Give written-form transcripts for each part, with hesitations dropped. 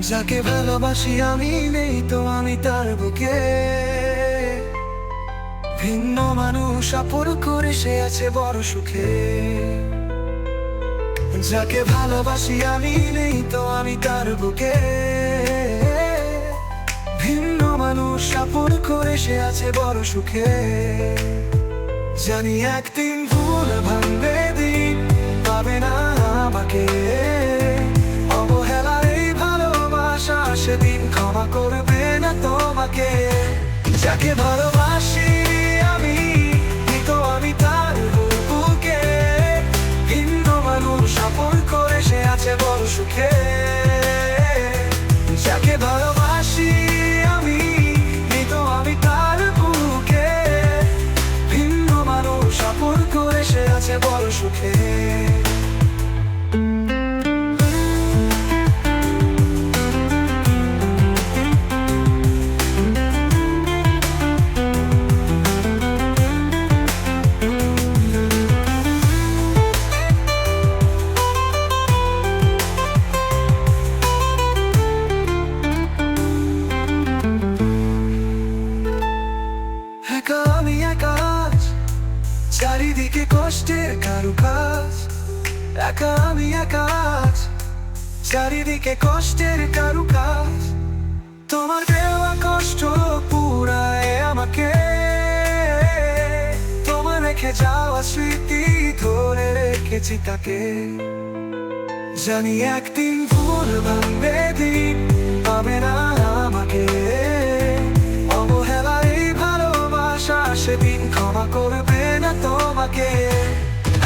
যাকে ভালোবাসি আমি নেই তো আমি তার বুকে, ভিন্ন মানুষ আপন করে সে আছে বড় সুখে। যাকে ভালোবাসি আমি নেই তো আমি তার বুকে, ভিন্ন মানুষ আপন করে সে আছে বড় সুখে। জানি একদিন ভুল ভাঙবে দিন, পাবে না আমাকে, অবহেলার এই ভালোবাসা সেদিন ক্ষমা করবে না তোমাকে। যাকে ভালোবাসি আমি তো আমি তার বুকে, ভিন্ন মানুষ আপন করে সে আছে বড় সুখে। যাকে ভালোবাসি আমি তো আমি তার বুকে, ভিন্ন মানুষ আপন করে সে আছে বড় সুখে। একা আমি একা আজ, চারিদিকে কষ্টের কারুকাজ। একা আমি একা আজ, চারিদিকে কষ্টের কারুকাজ। তোমার দেওয়া কষ্ট পুরায় আমাকে, তোমার রেখে যাওয়া স্মৃতি ধরে রেখেছি তাকে। জানি একদিন ভুল ভাঙবে দিন, পাবে না আমাকে, অবহেলা এই ভালোবাসা সেদিন ক্ষমা করবে না তোমাকে।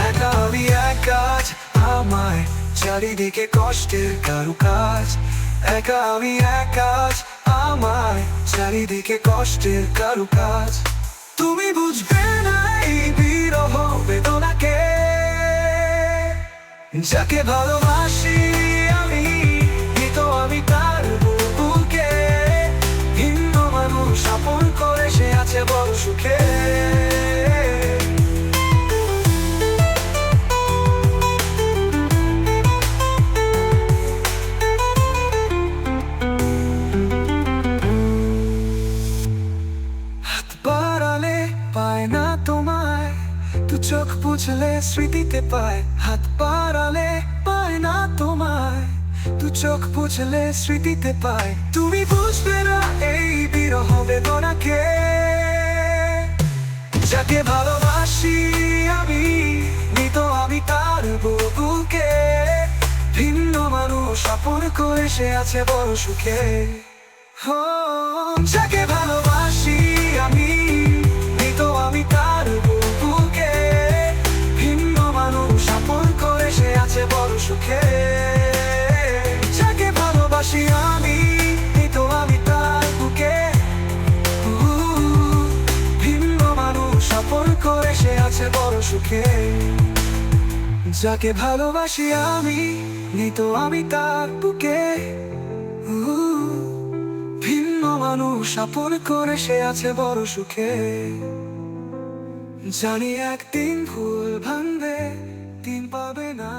একা আমি একা আজ, আমায় চারিদিকে কষ্টের কারুকাজ। একা আমি একা আজ, আমায় চারিদিকে কষ্টের কারুকাজ। তুমি বুঝবে না এই বিরহ বেদনাকে, যাকে ভালোবাসি আমি তো আমি তার বুকে, ভিন্ন মানুষ আপন করে সে আছে বড় সুখে। হাত বাড়ালে পায় না তোমায়, দু চোখ বুঝলে স্মৃতিতে পায়। হাত বাড়ালে পায় না তোমায়, দু চোখ বুঝলে স্মৃতিতে পায়। তুমি বুঝবে না এই বিরহ বেদনাকে, যাকে ভালোবাসি আমি তো আমি তার বুকে, ভিন্ন মানুষ আপন করে সে আছে বড় সুখে। যাকে ভালোবাসি আমি তো আমি তার বুকে, ভিন্ন মানুষ আপন করে সে আছে বড় সুখে। যাকে ভালোবাসি আমি তো আমি তার বুকে, ভিন্ন মানুষ আপন করে সে আছে বড় সুখে। যাকে ভালোবাসি আমি তো আমি তার বুকে, ভিন্ন মানুষ আপন করে সে আছে বড় সুখে। জানি একদিন ভুল ভাঙবে দিন, পাবে না